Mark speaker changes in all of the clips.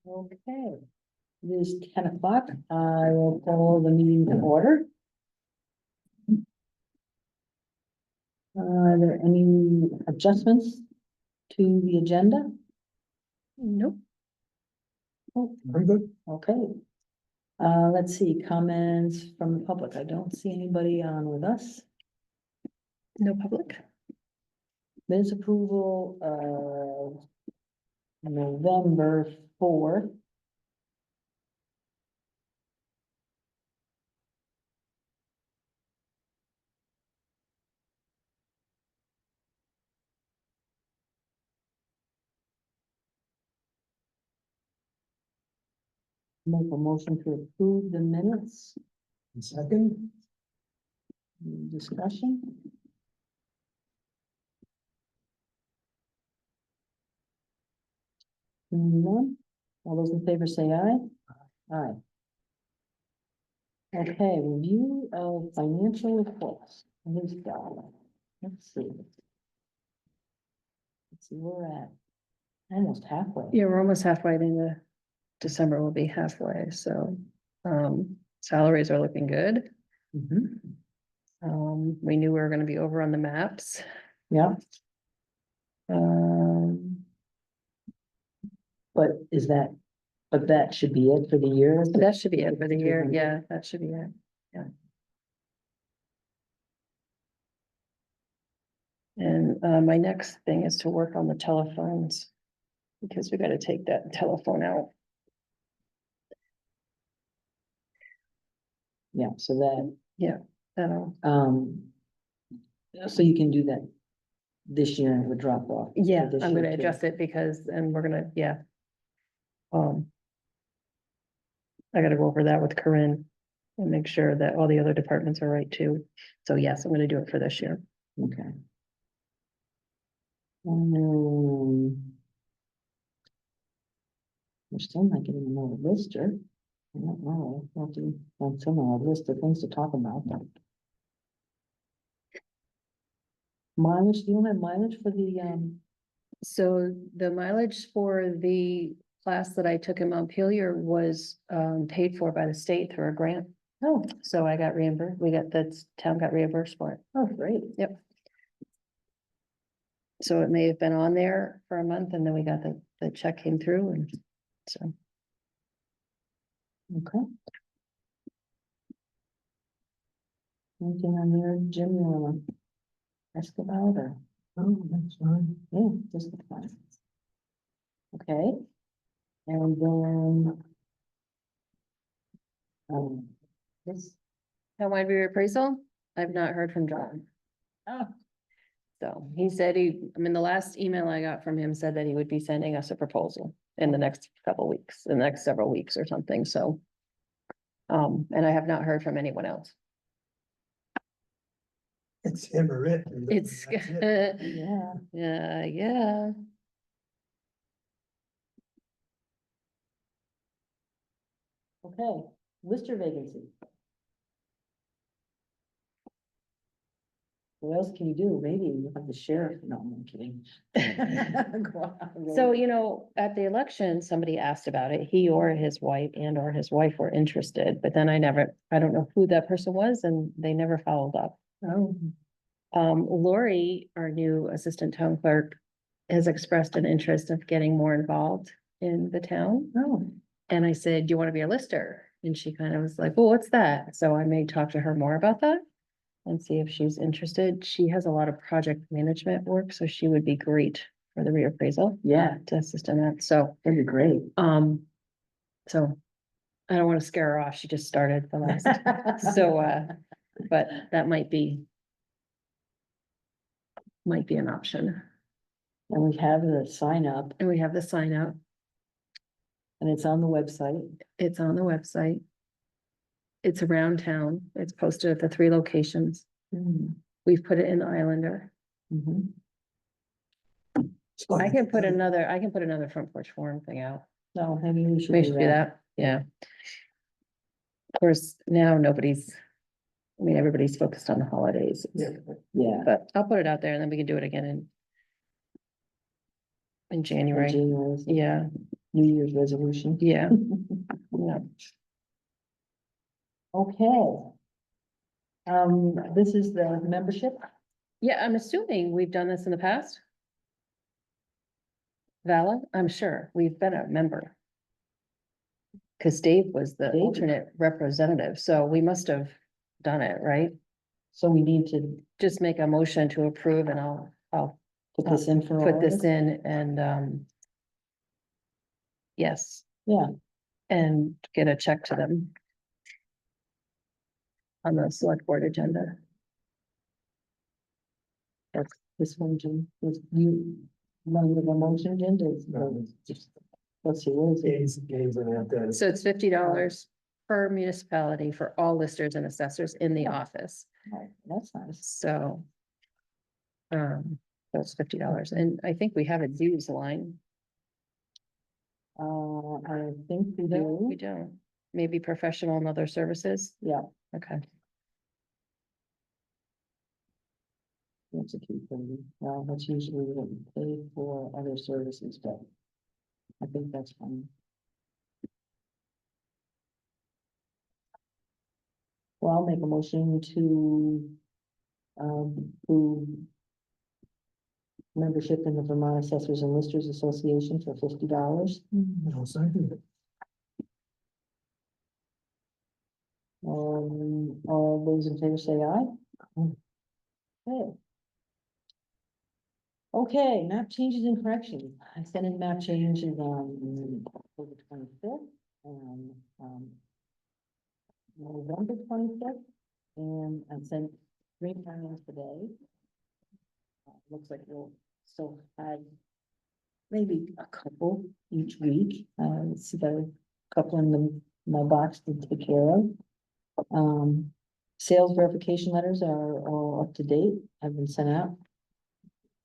Speaker 1: Okay, it is 10 o'clock. I will call the meeting to order. Are there any adjustments to the agenda?
Speaker 2: Nope.
Speaker 1: Oh,
Speaker 3: I'm good.
Speaker 1: okay. Let's see, comments from the public. I don't see anybody on with us.
Speaker 2: No public.
Speaker 1: Minutes approval of November 4th. Make a motion to approve the minutes.
Speaker 3: Second,
Speaker 1: Any discussion? None? All those in favor say aye. Aye. Okay, review of financial reports. Who's got it? Let's see. Let's see where we're at. Almost halfway.
Speaker 2: Yeah, we're almost halfway into December, will be halfway, so, salaries are looking good.
Speaker 1: Mhm.
Speaker 2: We knew we were gonna be over on the maps.
Speaker 1: Yeah,
Speaker 2: Um,
Speaker 1: but that should be it for the year.
Speaker 2: that should be it for the year,
Speaker 1: 200.
Speaker 2: yeah, that should be it, yeah. And, my next thing is to work on the telephones, because we gotta take that telephone out.
Speaker 1: Yeah, so that,
Speaker 2: That'll,
Speaker 1: so you can do that this year and it would drop off. for
Speaker 2: yeah,
Speaker 1: this
Speaker 2: I'm
Speaker 1: year
Speaker 2: gonna
Speaker 1: too.
Speaker 2: adjust it because, and we're gonna, yeah. I gotta go over that with Corinne and make sure that all the other departments are right too. So yes, I'm gonna do it for this year.
Speaker 1: Okay. We're still not getting another lister. I don't know, I'll have to, want some of list of things to talk about. Mileage, do you have mileage for the,
Speaker 2: So the mileage for the class that I took in Montpelier was paid for by the state through a grant.
Speaker 1: oh,
Speaker 2: So I got reimbursed, the town got reimbursed for it.
Speaker 1: oh, great.
Speaker 2: Yep. So it may have been on there for a month and then we got the check came through and so.
Speaker 1: Okay. Anything on there, Jim, you wanna ask about or?
Speaker 3: oh, that's fine.
Speaker 1: Yeah, just the fun. Okay. And then. This,
Speaker 2: Town wide reappraisal, I've not heard from John.
Speaker 1: oh,
Speaker 2: So he said I mean, the last email I got from him said that he would be sending us a proposal in the next couple weeks, in the next several weeks or something, so. And I have not heard from anyone else.
Speaker 3: It's him or it.
Speaker 2: It's,
Speaker 3: That's it.
Speaker 1: yeah,
Speaker 2: yeah.
Speaker 1: okay, lister vacancy. What else can you do? Maybe you have the sheriff, no, I'm kidding. Go on.
Speaker 2: So, you know, at the election, somebody asked about it, he or his wife were interested, but then I don't know who that person was and they never followed up.
Speaker 1: Oh,
Speaker 2: Lori, our new assistant town clerk, has expressed an interest of getting more involved in the town.
Speaker 1: oh,
Speaker 2: And I said, do you want to be a lister? And she kind of was like, well, what's that? So I may talk to her more about that and see if she's interested. She has a lot of project management work, so she would be great for the reappraisal.
Speaker 1: Yeah.
Speaker 2: To assist in that. So,
Speaker 1: that'd be great.
Speaker 2: so I don't want to scare her off. She just started the last. So, but that might be an option.
Speaker 1: And we have the sign up
Speaker 2: And we have the sign up.
Speaker 1: and it's on the website.
Speaker 2: It's on the website. It's around town. It's posted at the 3 locations.
Speaker 1: Mhm.
Speaker 2: We've put it in the Islander.
Speaker 1: Mhm.
Speaker 3: So
Speaker 2: I can put another front porch forum thing out.
Speaker 1: No, maybe we should
Speaker 2: We
Speaker 1: do
Speaker 2: should do that, yeah. Of course, now everybody's focused on the holidays,
Speaker 1: Yeah.
Speaker 2: but I'll put it out there and then we can do it again in
Speaker 1: In
Speaker 2: January.
Speaker 1: January.
Speaker 2: Yeah,
Speaker 1: New Year's resolution.
Speaker 2: Yeah, yeah.
Speaker 1: Okay. This is the membership.
Speaker 2: Yeah, I'm assuming we've done this in the past. Vala, I'm sure we've been a member. Cause Dave was the
Speaker 1: Dave?
Speaker 2: alternate representative, so we must have done it, right?
Speaker 1: So we need to
Speaker 2: Just make a motion to approve and I'll
Speaker 1: put this in for.
Speaker 2: put this
Speaker 1: August.
Speaker 2: in and yes,
Speaker 1: Yeah,
Speaker 2: and get a check to them on the select board agenda.
Speaker 1: that's this one, Jim, was you, one of the motion agenda is, let's see, what is it?
Speaker 3: Games are out there.
Speaker 2: So it's $50 per municipality for all listers and assessors in the office,
Speaker 1: Oh, that's nice.
Speaker 2: so. That's $50, and I think we have a dues line.
Speaker 1: I think we
Speaker 2: No, we
Speaker 1: do,
Speaker 2: don't. Maybe professional and other services.
Speaker 1: yeah,
Speaker 2: Okay.
Speaker 1: that's a key thing. Well, that's usually what we pay for other services, but I think that's fine. Well, I'll make a motion to, approve membership in the Vermont Assessors and Listers Association for $50.
Speaker 3: No, second.
Speaker 1: All those in favor say aye. Okay. Okay, map changes and corrections. I sent in map changes on October 25th and, November 25th, and I sent 3 times today. Looks like we'll still have maybe a couple each week. See got a couple in my box to take care of. Sales verification letters are all up to date, have been sent out.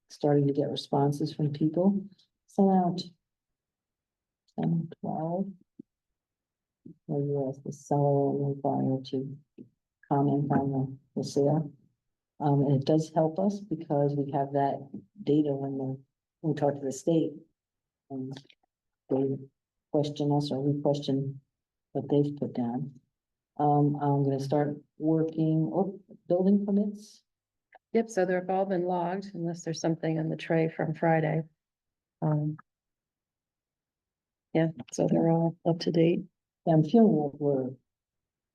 Speaker 1: Starting to get responses from people. Sent out 10, 12. Where you ask the seller and the buyer to comment on the sale. And it does help us because we have that data when we talk to the state. And they question us or we question what they've put down. I'm gonna start working, building permits.
Speaker 2: Yep, so they've all been logged unless there's something in the tray from Friday. Yeah, so they're all up to date.
Speaker 1: I'm feeling like we're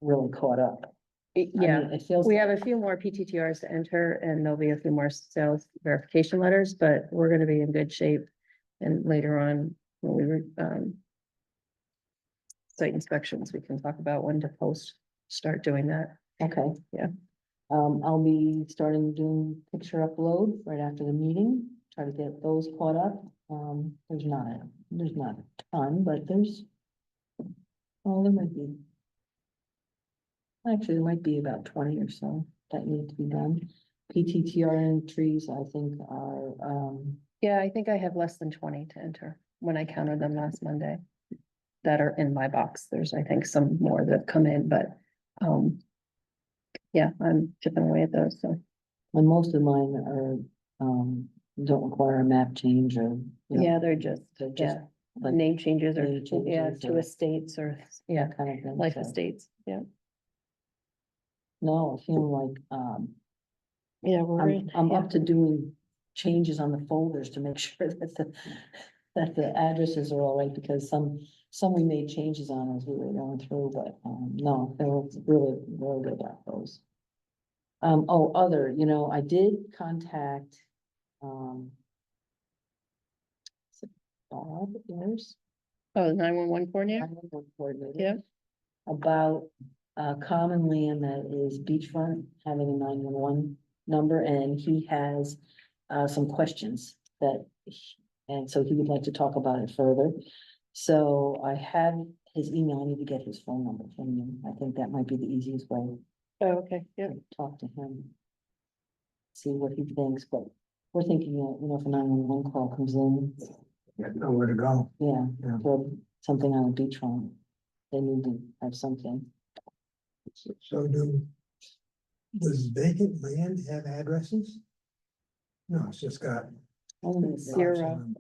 Speaker 1: really caught up. I
Speaker 2: Yeah,
Speaker 1: mean, it feels.
Speaker 2: we have a few more PTTRs to enter and there'll be a few more sales verification letters, but we're gonna be in good shape. And later on, when we were, site inspections, we can talk about when to start doing that.
Speaker 1: Okay.
Speaker 2: Yeah.
Speaker 1: I'll be starting doing picture upload right after the meeting, try to get those caught up. There's not a ton, but there's. Oh, there might be. Actually, there might be about 20 or so that need to be done. PTTR entries, I think are,
Speaker 2: Yeah, I think I have less than 20 to enter when I counted them last Monday. That are in my box. There's, I think, some more that have come in, but, yeah, I'm chipping away at those, so.
Speaker 1: and most of mine are, don't require a map change or. you know,
Speaker 2: Yeah,
Speaker 1: they're
Speaker 2: just,
Speaker 1: just like
Speaker 2: name changes or,
Speaker 1: name
Speaker 2: yeah,
Speaker 1: changes
Speaker 2: to
Speaker 1: or-
Speaker 2: estates or, yeah,
Speaker 1: that kind of thing.
Speaker 2: life
Speaker 1: so.
Speaker 2: estates, yeah.
Speaker 1: No, I feel like,
Speaker 2: Yeah, we're in.
Speaker 1: I'm
Speaker 2: yeah.
Speaker 1: up to doing changes on the folders to make sure that the addresses are all right, because some we made changes on as we were going through, but, no, they were really good about those. Other, I did contact, is it Bob Ayers?
Speaker 2: Oh, the 911 coordinator?
Speaker 1: 911 coordinator.
Speaker 2: Yeah.
Speaker 1: About common land that is beachfront, having a 911 number, and he has some questions and so he would like to talk about it further. So I have his email. I need to get his phone number from him. I think that might be the easiest way
Speaker 2: Oh, okay, yeah.
Speaker 1: to talk to him. See what he thinks, but we're thinking, if a 911 call comes in,
Speaker 3: Got nowhere to go.
Speaker 1: yeah,
Speaker 3: Yeah.
Speaker 1: for something on a beachfront, they need to have something.
Speaker 3: So does vacant land have addresses? No, it's just got.
Speaker 1: Only
Speaker 3: lots
Speaker 2: Zero.
Speaker 3: on them.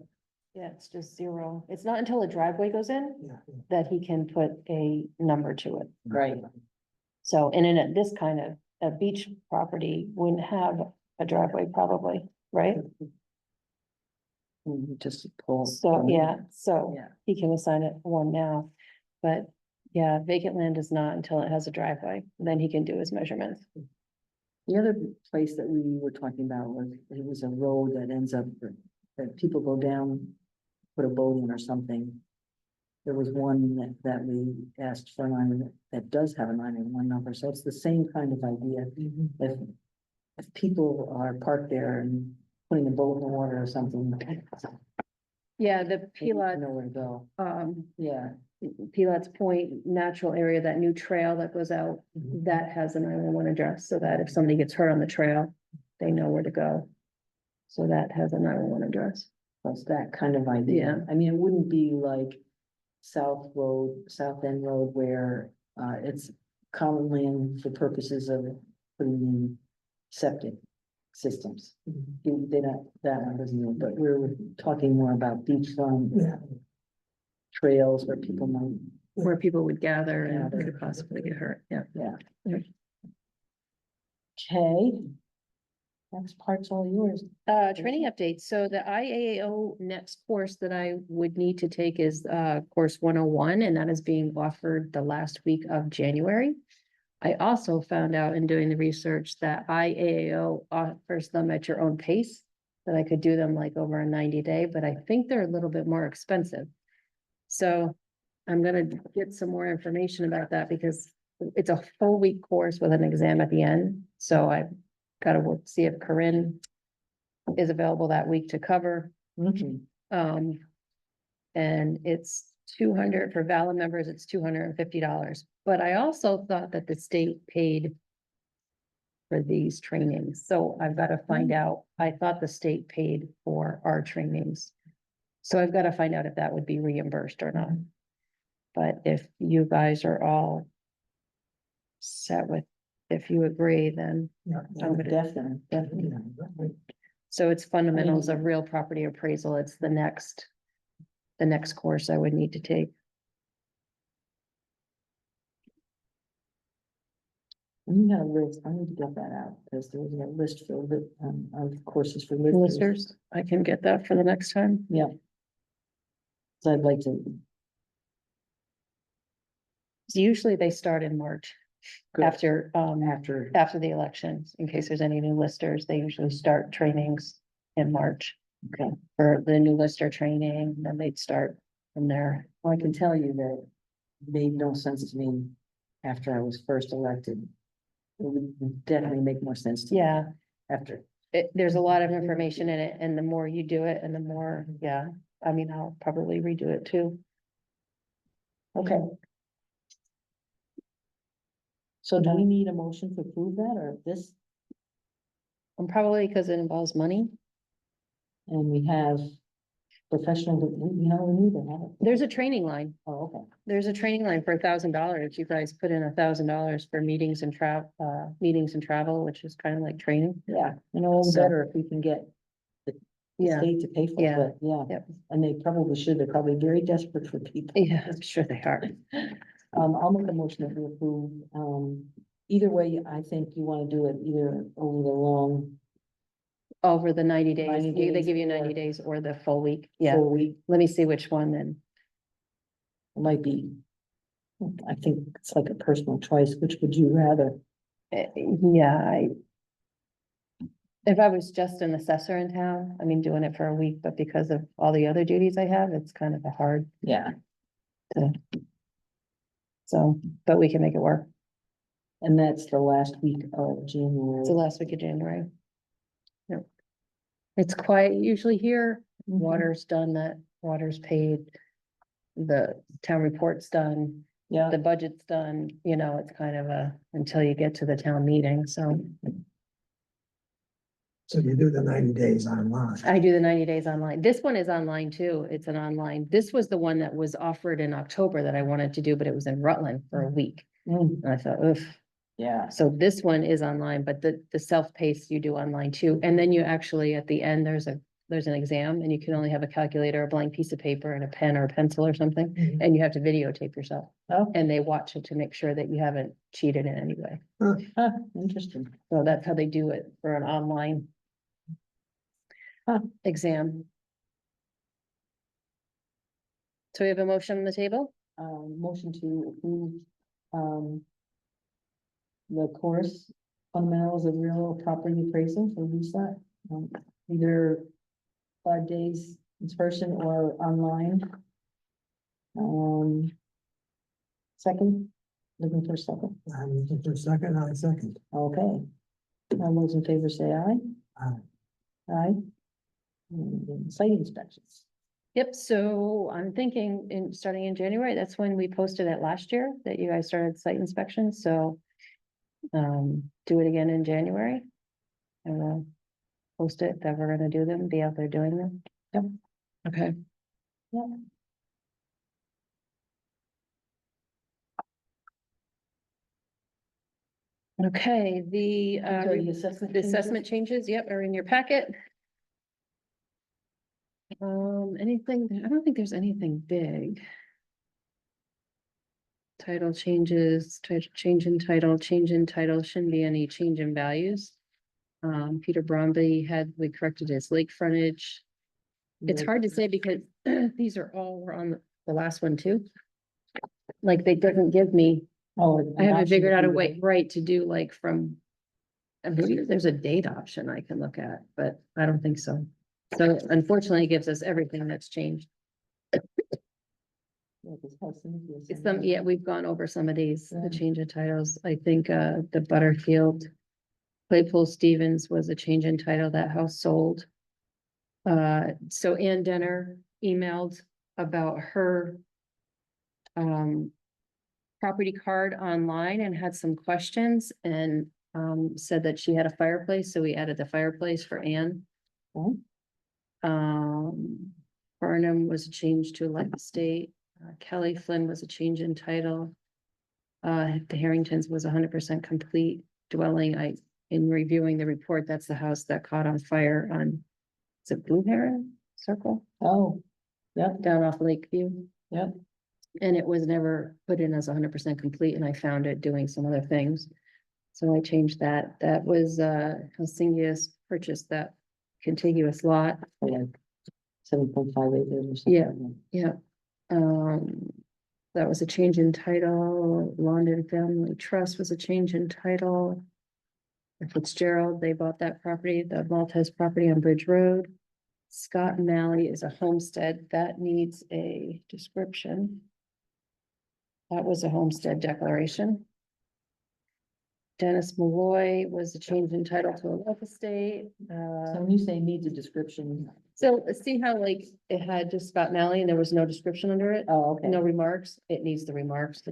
Speaker 2: Yeah, it's just zero. It's not until a driveway goes in
Speaker 3: Yeah.
Speaker 2: that he can put a number to it.
Speaker 1: Right.
Speaker 2: So, and in this kind of, a beach property wouldn't have a driveway probably, right?
Speaker 1: Just pull.
Speaker 2: So, yeah, so
Speaker 1: Yeah.
Speaker 2: he can assign it one now. But yeah, vacant land is not until it has a driveway, then he can do his measurements.
Speaker 1: The other place that we were talking about was, it was a road that ends up, that people go down, put a boat in or something. There was one that we asked for that does have a 911 number, so it's the same kind of idea. If people are parked there and putting a boat in the water or something.
Speaker 2: Yeah, the
Speaker 1: they need to
Speaker 2: Pilat,
Speaker 1: know where to go,
Speaker 2: um,
Speaker 1: yeah.
Speaker 2: Pilat's Point natural area, that new trail that goes out,
Speaker 1: Mm-hmm.
Speaker 2: that has a 911 address, so that if somebody gets hurt on the trail, they know where to go. So that has a 911 address.
Speaker 1: That's that kind of idea.
Speaker 2: Yeah.
Speaker 1: I mean, it wouldn't be like South End Road where it's common land for purposes of putting in septic systems. They don't, that one doesn't know, but we're talking more about beachfront
Speaker 3: Yeah.
Speaker 1: trails where people might,
Speaker 2: Where people would gather and
Speaker 1: Gather.
Speaker 2: could possibly get hurt, yeah.
Speaker 1: yeah.
Speaker 2: Yeah.
Speaker 1: Okay. Next part's all yours.
Speaker 2: Training updates. So the IAAO next course that I would need to take is, course 101, and that is being offered the last week of January. I also found out in doing the research that IAAO offers them at your own pace, that I could do them like over a 90-day, but I think they're a little bit more expensive. So I'm gonna get some more information about that because it's a full week course with an exam at the end. So I've got to work, see if Corinne is available that week to cover.
Speaker 1: Mhm.
Speaker 2: And it's 200 for valid members, it's $250. But I also thought that the state paid for these trainings, so I've got to find out. I thought the state paid for our trainings. So I've got to find out if that would be reimbursed or not. But if you guys are all set with, if you agree, then
Speaker 3: Yeah.
Speaker 2: I'm gonna,
Speaker 1: Definitely.
Speaker 2: so it's fundamentals of real property appraisal. It's the next course I would need to take.
Speaker 1: You got a list, I need to get that out, because there was a list for of courses for listers.
Speaker 2: Listers, I can get that for the next time.
Speaker 1: Yeah. So I'd like to.
Speaker 2: Usually they start in March
Speaker 1: Good.
Speaker 2: after
Speaker 1: After,
Speaker 2: the elections, in case there's any new listers, they usually start trainings in March.
Speaker 1: Okay.
Speaker 2: For the new lister training, then they'd start from there.
Speaker 1: well, I can tell you that it made no sense to me after I was first elected. It would definitely make more sense to me
Speaker 2: Yeah,
Speaker 1: after.
Speaker 2: there's a lot of information in it, and the more you do it, and the more, yeah, I mean, I'll probably redo it too.
Speaker 1: Okay. So do we need a motion to approve that or this?
Speaker 2: And probably because it involves money.
Speaker 1: And we have professional, we need to have it.
Speaker 2: There's a training line.
Speaker 1: Oh, okay.
Speaker 2: There's a training line for $1,000. You guys put in $1,000 for meetings and travel, which is kind of like training.
Speaker 1: Yeah, you know,
Speaker 2: So-
Speaker 1: better if we can get the state to pay for it,
Speaker 2: Yeah.
Speaker 1: but yeah.
Speaker 2: Yep.
Speaker 1: And they probably should, they're probably very desperate for people.
Speaker 2: Yeah, I'm sure they are.
Speaker 1: I'll make a motion that we approve, either way, I think you wanna do it either over the long
Speaker 2: Over the 90 days,
Speaker 1: 90
Speaker 2: they
Speaker 1: days
Speaker 2: give you
Speaker 1: or-
Speaker 2: 90 days or the full week. Yeah,
Speaker 1: full week,
Speaker 2: let me see which one then.
Speaker 1: it might be. I think it's like a personal choice, which would you rather?
Speaker 2: Yeah, if I was just an assessor in town, I mean, doing it for a week, but because of all the other duties I have, it's kind of a hard,
Speaker 1: Yeah.
Speaker 2: so, but we can make it work.
Speaker 1: And that's the last week of January.
Speaker 2: It's the last week of January. Yep. It's quiet usually here.
Speaker 1: Mhm.
Speaker 2: Water's done, that water's paid. The town report's done,
Speaker 1: Yeah,
Speaker 2: the budget's done, you know, it's kind of until you get to the town meeting, so.
Speaker 3: So you do the 90 days online.
Speaker 2: I do the 90 days online. This one is online too. It's an online. This was the one that was offered in October that I wanted to do, but it was in Rutland for a week.
Speaker 1: Mm,
Speaker 2: And I thought, oof.
Speaker 1: yeah,
Speaker 2: So this one is online, but the self-paced you do online too. And then you actually, at the end, there's a there's an exam and you can only have a calculator, a blank piece of paper and a pen or a pencil or something,
Speaker 3: Mhm.
Speaker 2: and you have to videotape yourself.
Speaker 1: Oh,
Speaker 2: And they watch it to make sure that you haven't cheated in any way.
Speaker 1: huh, interesting.
Speaker 2: So that's how they do it for an online
Speaker 1: Huh.
Speaker 2: exam. So we have a motion on the table?
Speaker 1: Motion to approve, the course fundamentals of real property appraisal for Lisa, either 5 days in person or online. Second, looking for a second.
Speaker 3: I'm looking for a second, I second.
Speaker 1: Okay. All those in favor say aye.
Speaker 3: Aye.
Speaker 1: Aye. And then site inspections.
Speaker 2: Yep, so I'm thinking starting in January, that's when we posted it last year, that you guys started site inspections, so. Do it again in January. And we'll post it that we're gonna do them, be out there doing them.
Speaker 1: Yep.
Speaker 2: Okay.
Speaker 1: Yep.
Speaker 2: Okay, the
Speaker 1: So the assessment.
Speaker 2: the
Speaker 1: changes?
Speaker 2: assessment changes, yep, are in your packet. Anything, I don't think there's anything big. Title changes, change in title, shouldn't be any change in values. Peter Bromby we corrected his lake frontage. It's hard to say because these are all, were on the last one too. Like, they doesn't give me,
Speaker 1: Oh.
Speaker 2: I haven't
Speaker 1: option
Speaker 2: figured
Speaker 1: to
Speaker 2: out a
Speaker 1: do
Speaker 2: way,
Speaker 1: that.
Speaker 2: right, to do like from. And maybe there's a date option I can look at, but I don't think so. So unfortunately, it gives us everything that's changed.
Speaker 1: Yeah, 'cause how Cynthia
Speaker 2: It's
Speaker 1: said
Speaker 2: some,
Speaker 1: that.
Speaker 2: yeah, we've gone over some of these,
Speaker 1: Yeah.
Speaker 2: the change of titles. I think, the Butterfield. Claypool Stevens was a change in title, that house sold. So Ann Denner emailed about her. Property card online and had some questions and, said that she had a fireplace, so we added the fireplace for Ann.
Speaker 1: Oh.
Speaker 2: Barnum was a change to life estate. Kelly Flynn was a change in title. The Harringtons was 100% complete dwelling. In reviewing the report, that's the house that caught on fire on, is it Blue Heron Circle
Speaker 1: Oh, yep,
Speaker 2: down off Lakeview?
Speaker 1: yep.
Speaker 2: And it was never put in as 100% complete, and I found it doing some other things. So I changed that. That was, Helsingius purchased that contiguous lot.
Speaker 1: 7.5 acres or something.
Speaker 2: Yeah.
Speaker 1: like that.
Speaker 2: Yeah. That was a change in title. London Family Trust was a change in title. Fitzgerald, they bought that property, the Maltese property on Bridge Road. Scott and Malley is a homestead that needs a description. That was a homestead declaration. Dennis Malloy was a change in title to a life estate.
Speaker 1: So when you say needs a description,
Speaker 2: So see how like it had just Scott Malley and there was no description under it?
Speaker 1: oh, okay.
Speaker 2: No remarks? It needs the remarks.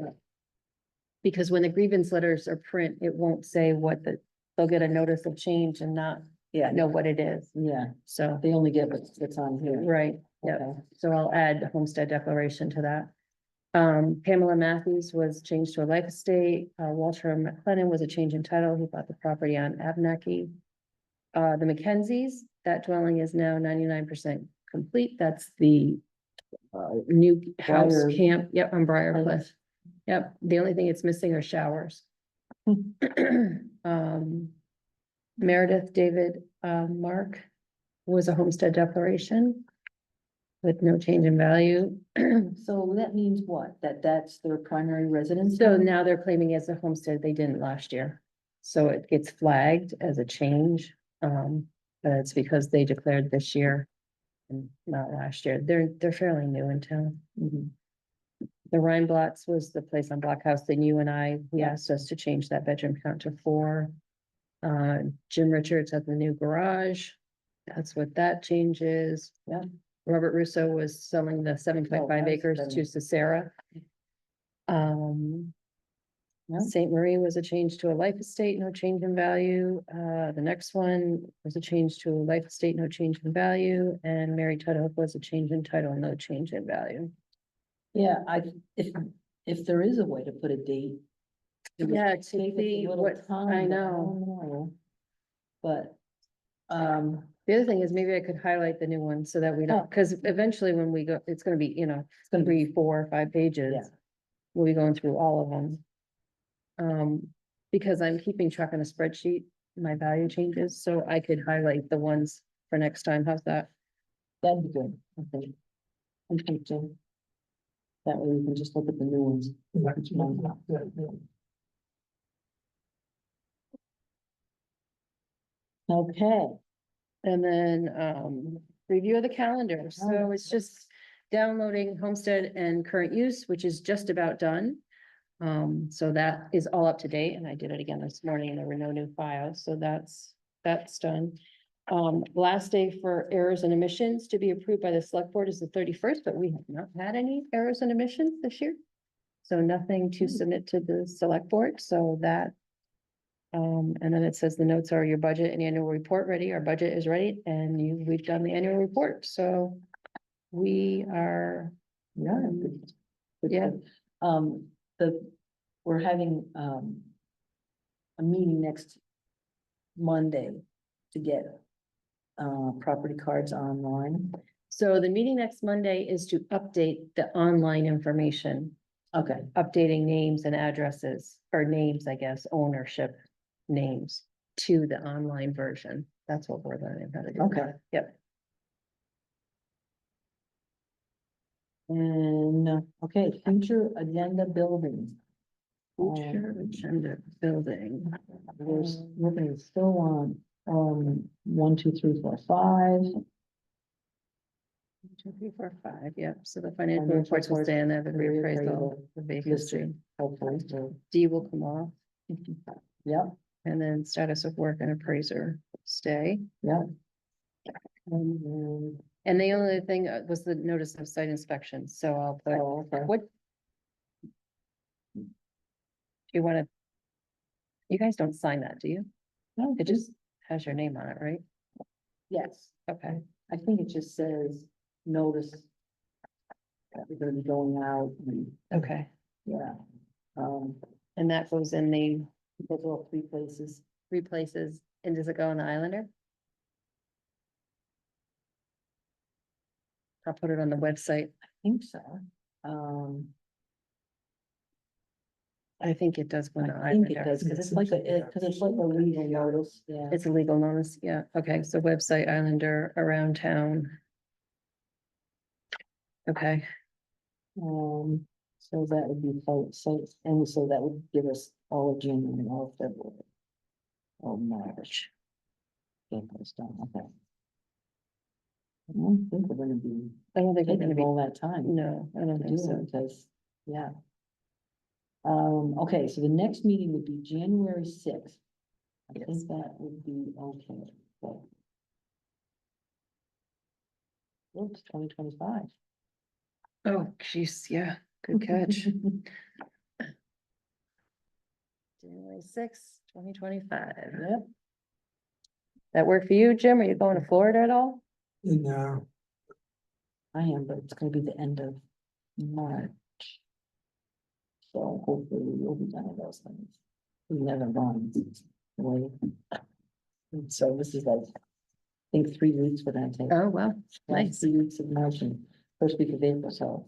Speaker 2: Because when the grievance letters are print, it won't say they'll get a notice of change and not
Speaker 1: Yeah,
Speaker 2: know what it is.
Speaker 1: yeah,
Speaker 2: So,
Speaker 1: they only get what's on here.
Speaker 2: right, yeah.
Speaker 1: Okay.
Speaker 2: So I'll add the homestead declaration to that. Pamela Matthews was changed to a life estate. Walter McLennan was a change in title. He bought the property on Abnaki. The Mackenzies, that dwelling is now 99% complete. That's the new house
Speaker 1: Briar-
Speaker 2: camp. Yep, on Briar
Speaker 1: Briar.
Speaker 2: Cliff. Yep, the only thing it's missing are showers. Meredith David, Mark was a homestead declaration with no change in value.
Speaker 1: So that means what? That's their primary residence?
Speaker 2: So
Speaker 1: now?
Speaker 2: now they're claiming as a homestead, they didn't last year. So it gets flagged as a change, but it's because they declared this year and not last year. They're fairly new in town.
Speaker 1: Mhm.
Speaker 2: The Reinblatts was the place on Blockhouse that you and he
Speaker 1: Yeah.
Speaker 2: asked us to change that bedroom count to 4. Jim Richards had the new garage. That's what that changes.
Speaker 1: Yeah.
Speaker 2: Robert Russo was selling the 7.5
Speaker 1: that's
Speaker 2: acres
Speaker 1: better.
Speaker 2: to Cicera.
Speaker 1: Yeah.
Speaker 2: St. Marie was a change to a life estate, no change in value. The next one was a change to a life estate, no change in value, and Mary Tudhope was a change in title, no change in value.
Speaker 1: Yeah, if there is a way to put a date. it would
Speaker 2: Yeah, to
Speaker 1: take us a
Speaker 2: see
Speaker 1: little
Speaker 2: what,
Speaker 1: time,
Speaker 2: I
Speaker 1: but
Speaker 2: know.
Speaker 1: don't know. But,
Speaker 2: The other thing is maybe I could highlight the new ones so that we
Speaker 1: Oh.
Speaker 2: don't, because eventually when we go, it's gonna be,
Speaker 1: It's gonna be,
Speaker 2: 3, 4, 5 pages.
Speaker 1: Yeah.
Speaker 2: We'll be going through all of them. Because I'm keeping track on a spreadsheet, my value changes, so I could highlight the ones for next time. How's that?
Speaker 1: that'd be good, I think. I think, Jim. That way we can just look at the new ones. Okay,
Speaker 2: And then, review of the calendar.
Speaker 1: Oh.
Speaker 2: So it's just downloading homestead and current use, which is just about done. So that is all up to date, and I did it again this morning, and there were no new files, so that's done. Last day for errors and omissions to be approved by the select board is the 31st, but we have not had any errors and omissions this year. So nothing to submit to the select board, so that. And then it says the notes are your budget and annual report ready. Our budget is ready, and we've done the annual report, so we are,
Speaker 1: yeah. good, good,
Speaker 2: Yeah.
Speaker 1: good. We're having, a meeting next Monday to get, property cards online.
Speaker 2: so the meeting next Monday is to update the online information,
Speaker 1: Okay,
Speaker 2: updating names and addresses, or names, I guess, ownership names to the online version. That's what we're learning how to do.
Speaker 1: okay.
Speaker 2: Yep.
Speaker 1: And, okay, future agenda building.
Speaker 2: Future agenda building.
Speaker 1: We're looking still on, 1, 2, 3, 4, 5.
Speaker 2: 2, 3, 4, 5, yep, so the financial
Speaker 1: Financial
Speaker 2: reports will
Speaker 1: reports,
Speaker 2: stay in there, the
Speaker 1: the
Speaker 2: reappraisal,
Speaker 1: reappraisal,
Speaker 2: the vacancy,
Speaker 1: listed, hopefully, so,
Speaker 2: D will come off,
Speaker 1: yeah,
Speaker 2: and then status of work and appraiser stay.
Speaker 1: yeah.
Speaker 2: Um, And the only thing was the notice of site inspection, so I'll put,
Speaker 1: Oh, okay.
Speaker 2: what? Do you wanna? You guys don't sign that, do you?
Speaker 1: No,
Speaker 2: It just has your name on it, right?
Speaker 1: yes,
Speaker 2: Okay,
Speaker 1: I think it just says notice that we're gonna be going out, and,
Speaker 2: okay,
Speaker 1: yeah.
Speaker 2: and that goes in the
Speaker 1: Those are all 3 places.
Speaker 2: 3 places, and does it go in the Islander? I'll put it on the website.
Speaker 1: I think so. Um,
Speaker 2: I think it does go in the
Speaker 1: I think it
Speaker 2: Islander.
Speaker 1: does, because it's like because it's like a legal notice, yeah.
Speaker 2: It's a legal notice, yeah, okay, so website Islander around town. Okay,
Speaker 1: So that would be, and so that would give us all of January, all of February. Oh, March. Okay, that's done, okay. I don't think we're gonna be
Speaker 2: I don't think we're gonna
Speaker 1: taking
Speaker 2: be,
Speaker 1: all that time
Speaker 2: no, I don't
Speaker 1: to
Speaker 2: think
Speaker 1: do
Speaker 2: so.
Speaker 1: it, because, yeah. Okay, so the next meeting would be January 6th. I
Speaker 2: Yes.
Speaker 1: think that would be okay, but. Oops, 2025.
Speaker 2: Oh, jeez, yeah, good catch. January 6th, 2025.
Speaker 1: Yep,
Speaker 2: That work for you, Jim? Are you going to Florida at all?
Speaker 3: No,
Speaker 1: I am, but it's gonna be the end of March. So hopefully we'll be done with those things. We've never gone away. And so this is like, I think 3 weeks we're gonna take.
Speaker 2: Oh, well,
Speaker 1: Last
Speaker 2: nice.
Speaker 1: 3 weeks of March and first week of April, so.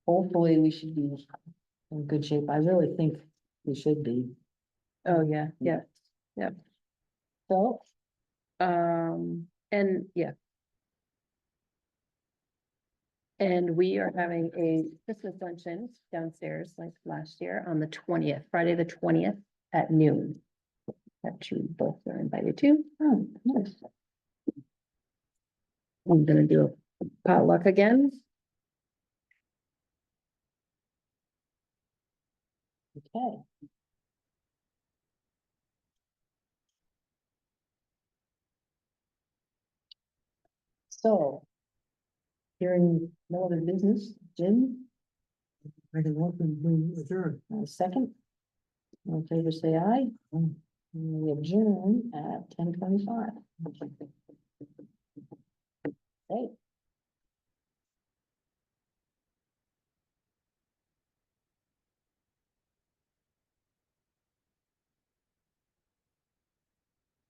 Speaker 1: Hopefully we should be in good shape. I really think we should be.
Speaker 2: Oh, yeah, yeah.
Speaker 1: So,
Speaker 2: And yeah. And we are having a Christmas luncheon downstairs like last year on the 20th, Friday, the 20th at noon. That you both are invited to.
Speaker 1: oh, nice.
Speaker 2: I'm gonna do a potluck again.
Speaker 1: Okay. So. Hearing no other business, Jim,
Speaker 3: I can walk and adjourn.
Speaker 1: second. All in favor, say aye. We adjourn at 10:25.